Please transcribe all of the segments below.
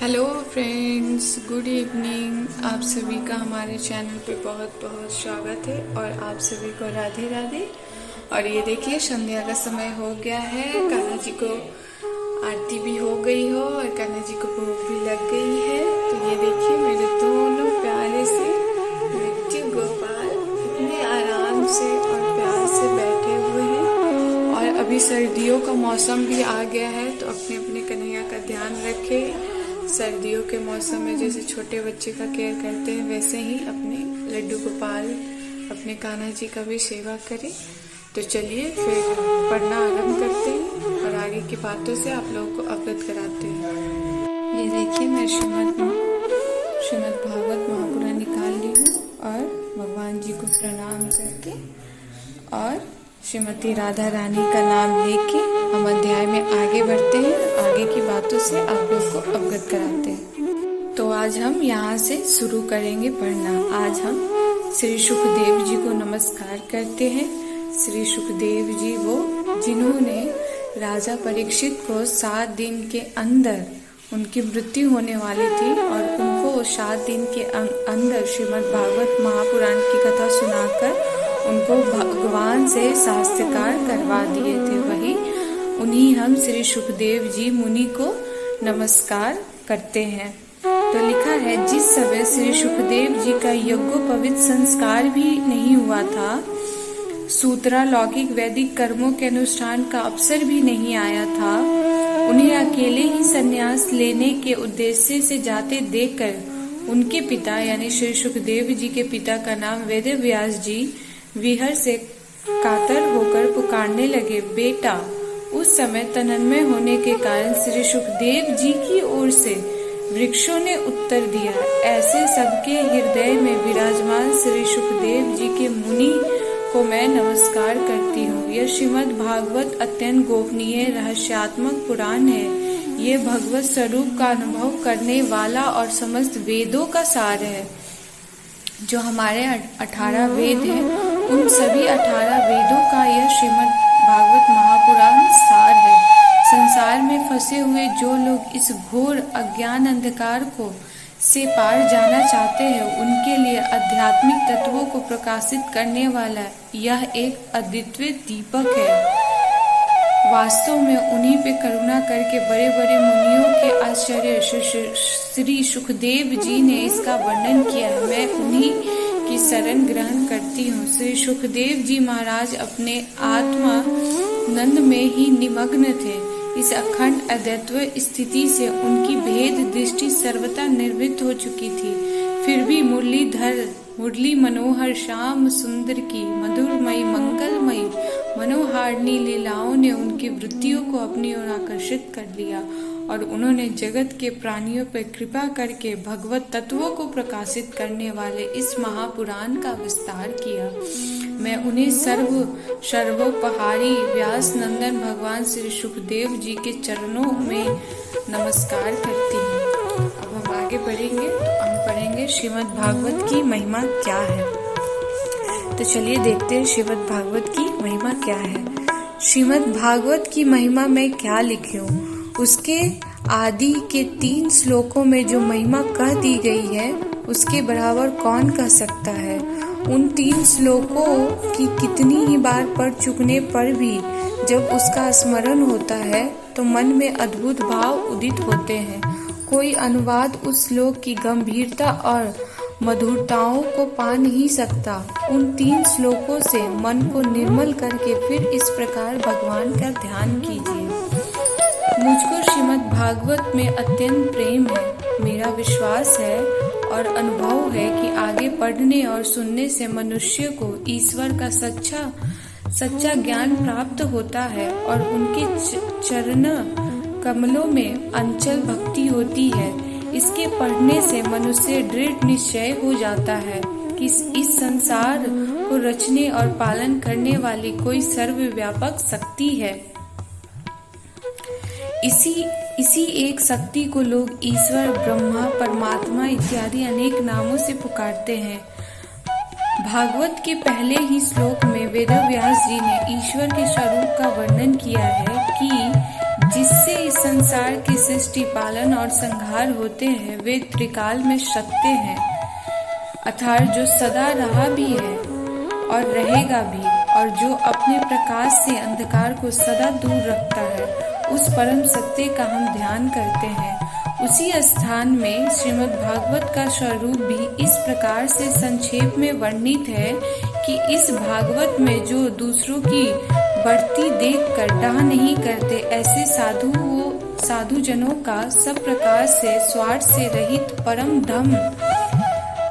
Hello friends, good evening. आप सभी का हमारे चैनल पे बहुत बहुत स्वागत है और आप सभी को राधे राधे। और ये देखिए, संध्या का समय हो गया है। कान्हा जी को आरती भी हो गई हो और कान्हा जी को भूख भी लग गई है। तो ये देखिए, मेरे दोनों प्यारे से मिट्टू गोपाल इतने आराम से और प्यार से बैठे हुए हैं। और अभी सर्दियों का मौसम भी आ गया है, तो अपने अपने कन्हैया का ध्यान रखें। सर्दियों के मौसम में जैसे छोटे बच्चे का केयर करते हैं, वैसे ही अपने लड्डू गोपाल, अपने कान्हा जी का भी सेवा करें। तो चलिए फिर पढ़ना आरंभ करते हैं और आगे की बातों से आप लोगों को अवगत कराते हैं। ये देखिए, मैं श्रीमद् भागवत महापुराण निकाल ली हूँ और भगवान जी को प्रणाम करके और श्रीमती राधा रानी का नाम लेके हम अध्याय में आगे बढ़ते हैं। आगे की बातों से आप लोग को अवगत कराते हैं। तो आज हम यहाँ से शुरू करेंगे पढ़ना। आज हम श्री सुखदेव जी को नमस्कार करते हैं। श्री सुखदेव जी वो जिन्होंने राजा परीक्षित को 7 दिन के अंदर उनकी मृत्यु होने वाली थी और उनको 7 दिन के अंदर श्रीमद् भागवत महापुराण की कथा सुनाकर उनको भगवान से साक्षात्कार करवा दिए थे। वही उन्हीं हम श्री सुखदेव जी मुनि को नमस्कार करते हैं। तो लिखा है, जिस समय श्री सुखदेव जी का यज्ञोपवीत संस्कार भी नहीं हुआ था, सूत्रा लौकिक वैदिक कर्मों के अनुष्ठान का अवसर भी नहीं आया था, उन्हें अकेले ही संन्यास लेने के उद्देश्य से जाते देखकर उनके पिता यानी श्री सुखदेव जी के पिता का नाम वेद व्यास जी विहर से कातर होकर पुकारने लगे, बेटा। उस समय तन्मय होने के कारण श्री सुखदेव जी की ओर से वृक्षों ने उत्तर दिया, ऐसे सबके हृदय में विराजमान श्री सुखदेव जी के मुनि को मैं नमस्कार करती हूँ। यह श्रीमद् भागवत अत्यंत गोपनीय रहस्यात्मक पुराण है। ये भगवत स्वरूप का अनुभव करने वाला और समस्त वेदों का सार है। जो हमारे 18 वेद हैं, उन सभी 18 वेदों का यह श्रीमद् भागवत महापुराण सार है। संसार में फंसे हुए जो लोग इस घोर अज्ञान अंधकार को से पार जाना चाहते हैं, उनके लिए आध्यात्मिक तत्वों को प्रकाशित करने वाला यह एक अद्वितीय दीपक है। वास्तव में उन्हीं पे करुणा करके बड़े बड़े मुनियों के आचार्य श्री सुखदेव जी ने इसका वर्णन किया है। मैं उन्हीं की शरण ग्रहण करती हूँ। श्री सुखदेव जी महाराज अपने आत्मानंद में ही निमग्न थे। इस अखंड अद्वैत्व स्थिति से उनकी भेद दृष्टि सर्वथा निर्वृत्त हो चुकी थी। फिर भी मुरली मनोहर श्याम सुंदर की मधुरमयी मंगलमयी मनोहारिणी लीलाओं ने उनकी वृत्तियों को अपनी ओर आकर्षित कर लिया और उन्होंने जगत के प्राणियों पर कृपा करके भगवत तत्वों को प्रकाशित करने वाले इस महापुराण का विस्तार किया। मैं उन्हें सर्वोपहारी व्यास नंदन भगवान श्री सुखदेव जी के चरणों में नमस्कार करती हूँ। अब हम आगे बढ़ेंगे तो हम पढ़ेंगे श्रीमद् भागवत की महिमा क्या है। तो चलिए देखते हैं श्रीमद् भागवत की महिमा क्या है। श्रीमद् भागवत की महिमा में क्या लिखी हूँ, उसके आदि के 3 श्लोकों में जो महिमा कह दी गई है, उसके बराबर कौन कह सकता है। उन 3 श्लोकों की कितनी ही बार पढ़ चुकने पर भी जब उसका स्मरण होता है तो मन में अद्भुत भाव उदित होते हैं। कोई अनुवाद उस श्लोक की गंभीरता और मधुरताओं को पा नहीं सकता। उन 3 श्लोकों से मन को निर्मल करके फिर इस प्रकार भगवान का ध्यान कीजिए। मुझको श्रीमद् भागवत में अत्यंत प्रेम है। मेरा विश्वास है और अनुभव है कि आगे पढ़ने और सुनने से मनुष्य को ईश्वर का सच्चा ज्ञान प्राप्त होता है और उनके चरण कमलों में अंचल भक्ति होती है। इसके पढ़ने से मनुष्य दृढ़ निश्चय हो जाता है कि इस संसार को रचने और पालन करने वाली कोई सर्वव्यापक शक्ति है। इसी एक शक्ति को लोग ईश्वर, ब्रह्मा, परमात्मा इत्यादि अनेक नामों से पुकारते हैं। भागवत के पहले ही श्लोक में वेद व्यास जी ने ईश्वर के स्वरूप का वर्णन किया है कि जिससे इस संसार के सृष्टि पालन और संहार होते हैं, वे त्रिकाल में सत्य हैं, अर्थात जो सदा रहा भी है और रहेगा भी, और जो अपने प्रकाश से अंधकार को सदा दूर रखता है, उस परम सत्य का हम ध्यान करते हैं। उसी स्थान में श्रीमद् भागवत का स्वरूप भी इस प्रकार से संक्षेप में वर्णित है कि इस भागवत में जो दूसरों की बढ़ती देखकर डाह नहीं करते, ऐसे साधु जनों का सब प्रकार से स्वार्थ से रहित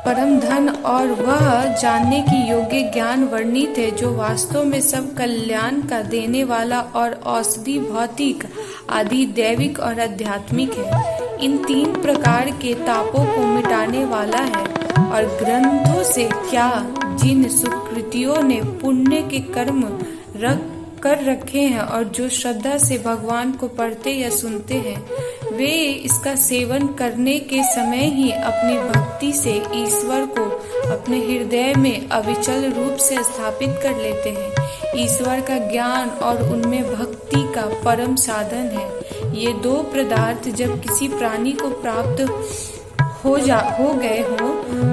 परम धन और वह जानने की योग्य ज्ञान वर्णित है, जो वास्तव में सब कल्याण का देने वाला और औषधि भौतिक आदि दैविक और आध्यात्मिक है। इन 3 प्रकार के तापों को मिटाने वाला है। और ग्रंथों से क्या, जिन सुकृतियों ने पुण्य के कर्म कर रखे हैं और जो श्रद्धा से भगवान को पढ़ते या सुनते हैं, वे इसका सेवन करने के समय ही अपनी भक्ति से ईश्वर को अपने हृदय में अविचल रूप से स्थापित कर लेते हैं। ईश्वर का ज्ञान और उनमें भक्ति का परम साधन है। ये 2 पदार्थ जब किसी प्राणी को प्राप्त हो गए हो,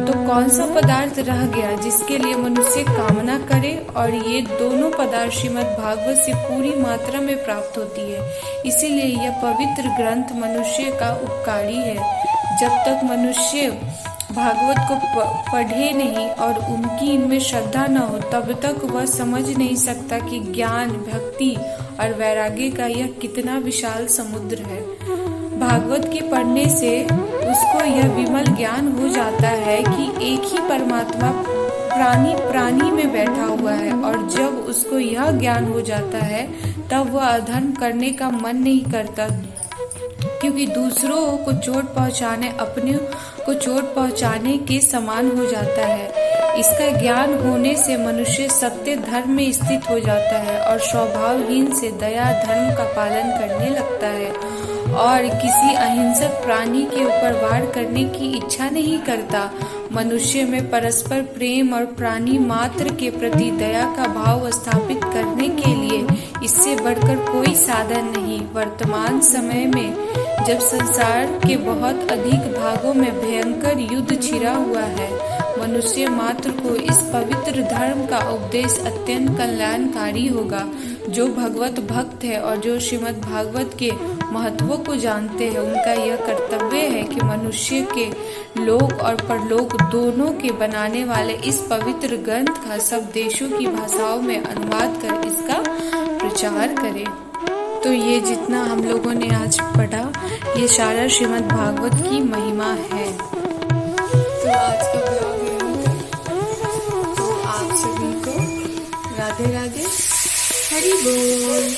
तो कौन सा पदार्थ रह गया जिसके लिए मनुष्य कामना करे। और ये दोनों पदार्थ श्रीमद् भागवत से पूरी मात्रा में प्राप्त होती है। इसीलिए यह पवित्र ग्रंथ मनुष्य का उपकारी है। जब तक मनुष्य भागवत को पढ़े नहीं और उनकी इनमें श्रद्धा न हो, तब तक वह समझ नहीं सकता कि ज्ञान, भक्ति और वैराग्य का यह कितना विशाल समुद्र है। भागवत के पढ़ने से उसको यह विमल ज्ञान हो जाता है कि एक ही परमात्मा प्राणी में बैठा हुआ है। और जब उसको यह ज्ञान हो जाता है, तब वह अधर्म करने का मन नहीं करता, क्योंकि दूसरों को चोट पहुंचाने अपने को चोट पहुंचाने के समान हो जाता है। इसका ज्ञान होने से मनुष्य सत्य धर्म में स्थित हो जाता है और स्वभावहीन से दया धर्म का पालन करने लगता है और किसी अहिंसक प्राणी के ऊपर वार करने की इच्छा नहीं करता। मनुष्य में परस्पर प्रेम और प्राणी मात्र के प्रति दया का भाव स्थापित करने के लिए इससे बढ़कर कोई साधन नहीं। वर्तमान समय में जब संसार के बहुत अधिक भागों में भयंकर युद्ध छिड़ा हुआ है, मनुष्य मात्र को इस पवित्र धर्म का उपदेश अत्यंत कल्याणकारी होगा। जो भगवत भक्त है और जो श्रीमद् भागवत के महत्व को जानते हैं, उनका यह कर्तव्य है कि मनुष्य के लोक और परलोक दोनों के बनाने वाले इस पवित्र ग्रंथ का सब देशों की भाषाओं में अनुवाद कर इसका प्रचार करें। तो ये जितना हम लोगों ने आज पढ़ा, ये सारा श्रीमद् भागवत की महिमा है। तो आज का ब्लॉग यहीं तो आप सभी को राधे राधे, हरि बोल।